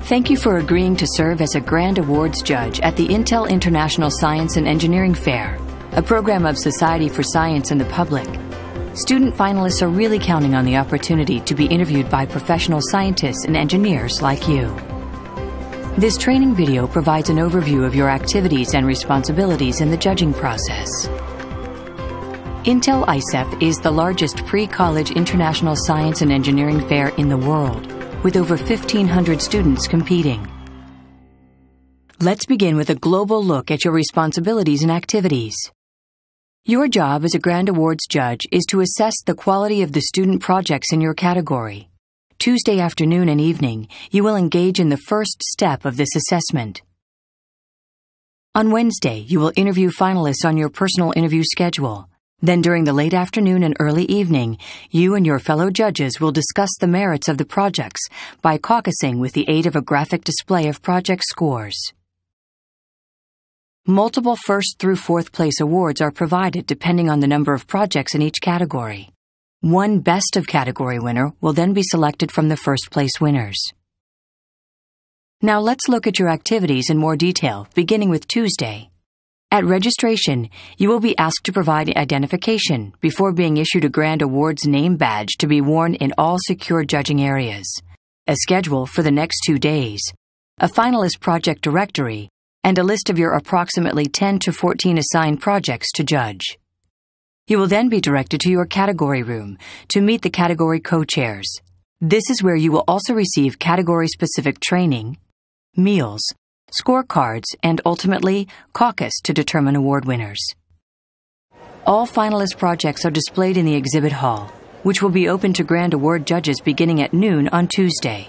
Thank you for agreeing to serve as a Grand Awards judge at the Intel International Science and Engineering Fair, a program of Society for Science and the Public. Student finalists are really counting on the opportunity to be interviewed by professional scientists and engineers like you. This training video provides an overview of your activities and responsibilities in the judging process. Intel ISEF is the largest pre-college international science and engineering fair in the world, with over 1,500 students competing. Let's begin with a global look at your responsibilities and activities. Your job as a Grand Awards judge is to assess the quality of the student projects in your category. Tuesday afternoon and evening, you will engage in the first step of this assessment. On Wednesday, you will interview finalists on your personal interview schedule. Then during the late afternoon and early evening, you and your fellow judges will discuss the merits of the projects by caucusing with the aid of a graphic display of project scores. Multiple first through fourth place awards are provided depending on the number of projects in each category. One best of category winner will then be selected from the first place winners. Now let's look at your activities in more detail, beginning with Tuesday. At registration, you will be asked to provide identification before being issued a Grand Awards name badge to be worn in all secure judging areas, a schedule for the next 2 days, a finalist project directory, and a list of your approximately 10 to 14 assigned projects to judge. You will then be directed to your category room to meet the category co-chairs. This is where you will also receive category-specific training, meals, scorecards, and ultimately, caucus to determine award winners. All finalist projects are displayed in the exhibit hall, which will be open to Grand Award judges beginning at noon on Tuesday.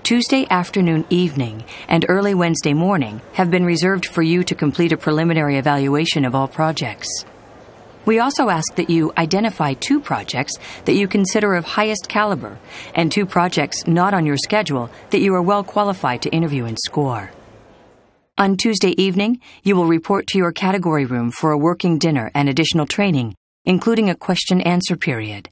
Tuesday afternoon, evening, and early Wednesday morning have been reserved for you to complete a preliminary evaluation of all projects. We also ask that you identify 2 projects that you consider of highest caliber and 2 projects not on your schedule that you are well qualified to interview and score. On Tuesday evening, you will report to your category room for a working dinner and additional training, including a question-answer period.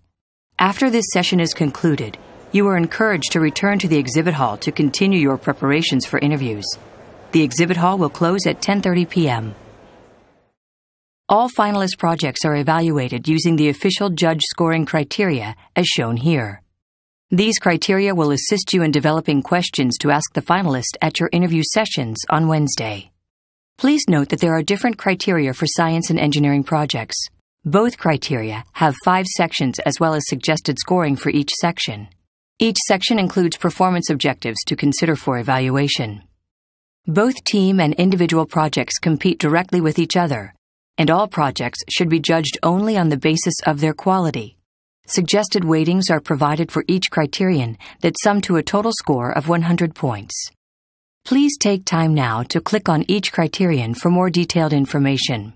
After this session is concluded, you are encouraged to return to the exhibit hall to continue your preparations for interviews. The exhibit hall will close at 10:30 p.m. All finalist projects are evaluated using the official judge scoring criteria as shown here. These criteria will assist you in developing questions to ask the finalist at your interview sessions on Wednesday. Please note that there are different criteria for science and engineering projects. Both criteria have 5 sections as well as suggested scoring for each section. Each section includes performance objectives to consider for evaluation. Both team and individual projects compete directly with each other, and all projects should be judged only on the basis of their quality. Suggested weightings are provided for each criterion that sum to a total score of 100 points. Please take time now to click on each criterion for more detailed information.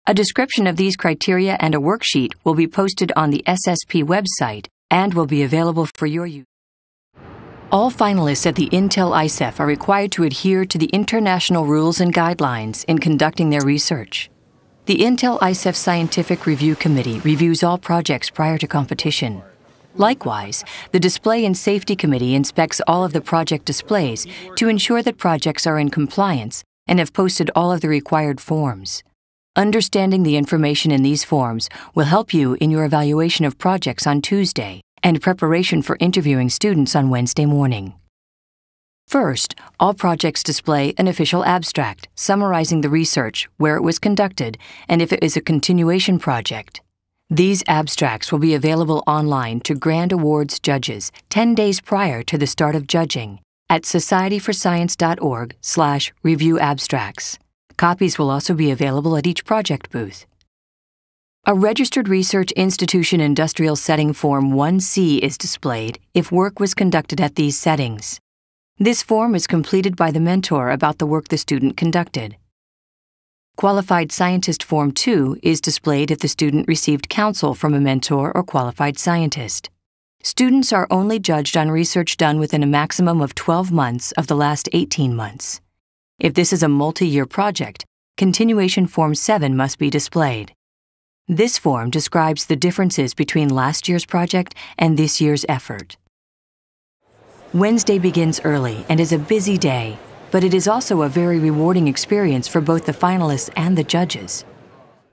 A description of these criteria and a worksheet will be posted on the SSP website and will be available for your use. All finalists at the Intel ISEF are required to adhere to the international rules and guidelines in conducting their research. The Intel ISEF Scientific Review Committee reviews all projects prior to competition. Likewise, the Display and Safety Committee inspects all of the project displays to ensure that projects are in compliance and have posted all of the required forms. Understanding the information in these forms will help you in your evaluation of projects on Tuesday and preparation for interviewing students on Wednesday morning. First, all projects display an official abstract summarizing the research, where it was conducted, and if it is a continuation project. These abstracts will be available online to Grand Awards judges 10 days prior to the start of judging at societyforscience.org/reviewabstracts. Copies will also be available at each project booth. A Registered Research Institution Industrial Setting Form 1C is displayed if work was conducted at these settings. This form is completed by the mentor about the work the student conducted. Qualified Scientist Form 2 is displayed if the student received counsel from a mentor or qualified scientist. Students are only judged on research done within a maximum of 12 months of the last 18 months. If this is a multi-year project, Continuation Form 7 must be displayed. This form describes the differences between last year's project and this year's effort. Wednesday begins early and is a busy day, but it is also a very rewarding experience for both the finalists and the judges.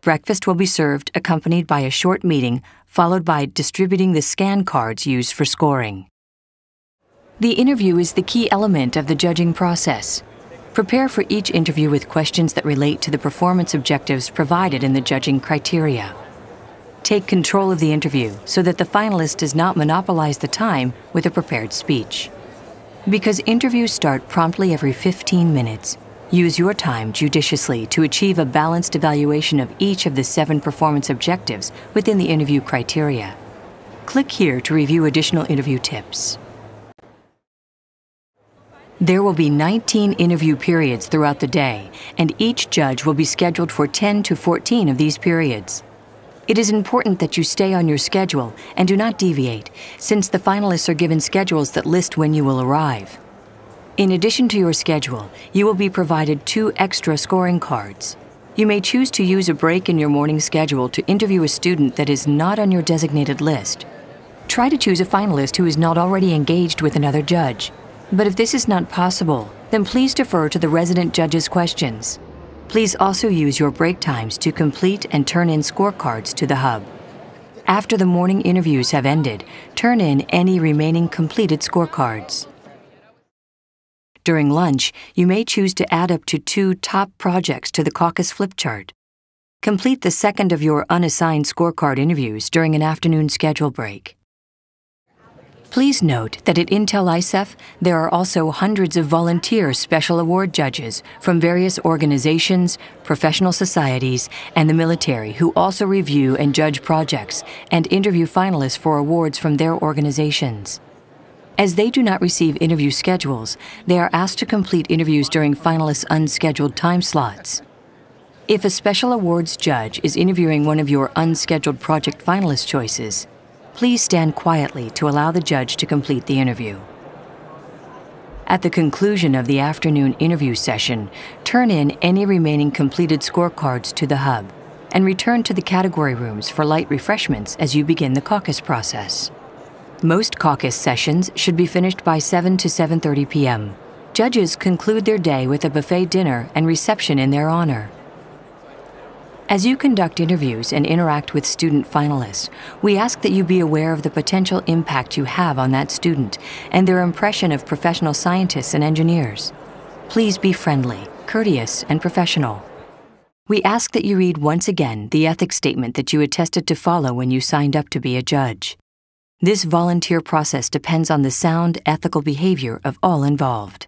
Breakfast will be served accompanied by a short meeting, followed by distributing the scan cards used for scoring. The interview is the key element of the judging process. Prepare for each interview with questions that relate to the performance objectives provided in the judging criteria. Take control of the interview so that the finalist does not monopolize the time with a prepared speech. Because interviews start promptly every 15 minutes, use your time judiciously to achieve a balanced evaluation of each of the 7 performance objectives within the interview criteria. Click here to review additional interview tips. There will be 19 interview periods throughout the day, and each judge will be scheduled for 10 to 14 of these periods. It is important that you stay on your schedule and do not deviate, since the finalists are given schedules that list when you will arrive. In addition to your schedule, you will be provided 2 extra scoring cards. You may choose to use a break in your morning schedule to interview a student that is not on your designated list. Try to choose a finalist who is not already engaged with another judge. But if this is not possible, then please defer to the resident judge's questions. Please also use your break times to complete and turn in scorecards to the hub. After the morning interviews have ended, turn in any remaining completed scorecards. During lunch, you may choose to add up to 2 top projects to the Caucus flip chart. Complete the second of your unassigned scorecard interviews during an afternoon schedule break. Please note that at Intel ICEF, there are also hundreds of volunteer special award judges from various organizations, professional societies, and the military who also review and judge projects and interview finalists for awards from their organizations. As they do not receive interview schedules, they are asked to complete interviews during finalists' unscheduled time slots. If a special awards judge is interviewing one of your unscheduled project finalist choices, please stand quietly to allow the judge to complete the interview. At the conclusion of the afternoon interview session, turn in any remaining completed scorecards to the hub and return to the category rooms for light refreshments as you begin the caucus process. Most caucus sessions should be finished by 7 to 7:30 p.m. Judges conclude their day with a buffet dinner and reception in their honor. As you conduct interviews and interact with student finalists, we ask that you be aware of the potential impact you have on that student and their impression of professional scientists and engineers. Please be friendly, courteous, and professional. We ask that you read once again the ethics statement that you attested to follow when you signed up to be a judge. This volunteer process depends on the sound, ethical behavior of all involved.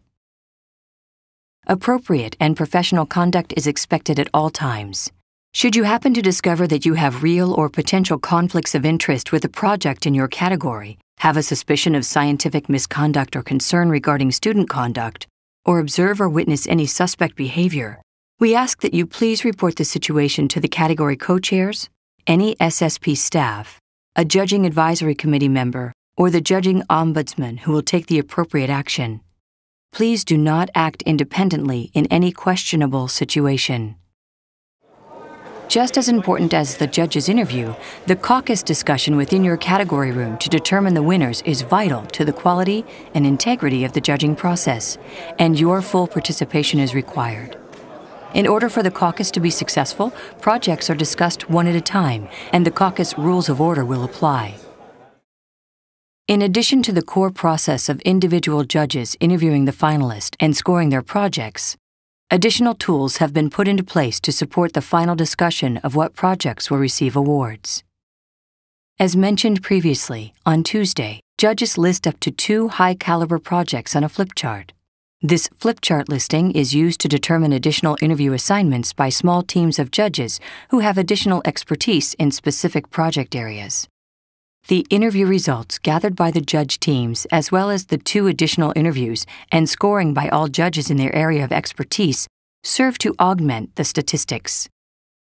Appropriate and professional conduct is expected at all times. Should you happen to discover that you have real or potential conflicts of interest with a project in your category, have a suspicion of scientific misconduct or concern regarding student conduct, or observe or witness any suspect behavior, we ask that you please report the situation to the category co-chairs, any SSP staff, a judging advisory committee member, or the judging ombudsman who will take the appropriate action. Please do not act independently in any questionable situation. Just as important as the judge's interview, the caucus discussion within your category room to determine the winners is vital to the quality and integrity of the judging process, and your full participation is required. In order for the caucus to be successful, projects are discussed one at a time, and the caucus rules of order will apply. In addition to the core process of individual judges interviewing the finalist and scoring their projects, additional tools have been put into place to support the final discussion of what projects will receive awards. As mentioned previously, on Tuesday, judges list up to 2 high-caliber projects on a flip chart. This flip chart listing is used to determine additional interview assignments by small teams of judges who have additional expertise in specific project areas. The interview results gathered by the judge teams, as well as the 2 additional interviews and scoring by all judges in their area of expertise, serve to augment the statistics.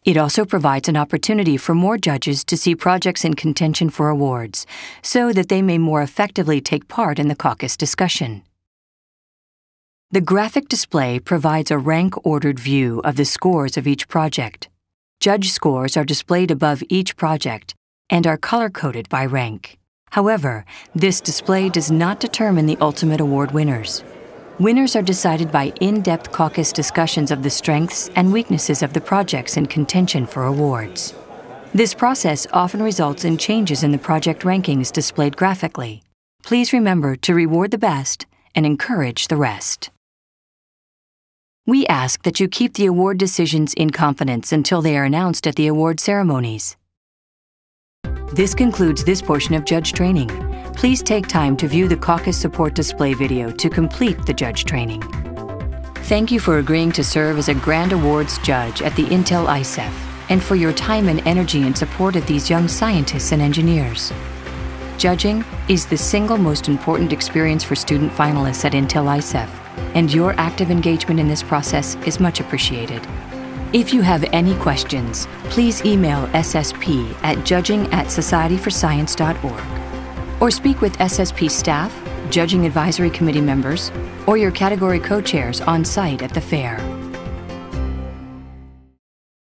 It also provides an opportunity for more judges to see projects in contention for awards, so that they may more effectively take part in the caucus discussion. The graphic display provides a rank-ordered view of the scores of each project. Judge scores are displayed above each project and are color-coded by rank. However, this display does not determine the ultimate award winners. Winners are decided by in-depth caucus discussions of the strengths and weaknesses of the projects in contention for awards. This process often results in changes in the project rankings displayed graphically. Please remember to reward the best and encourage the rest. We ask that you keep the award decisions in confidence until they are announced at the award ceremonies. This concludes this portion of judge training. Please take time to view the Caucus support display video to complete the judge training. Thank you for agreeing to serve as a Grand Awards judge at the Intel ICEF and for your time and energy in support of these young scientists and engineers. Judging is the single most important experience for student finalists at Intel ICEF, and your active engagement in this process is much appreciated. If you have any questions, please email ssp@judging@societyforscience.org or speak with SSP staff, Judging Advisory Committee members, or your category co-chairs on site at the fair.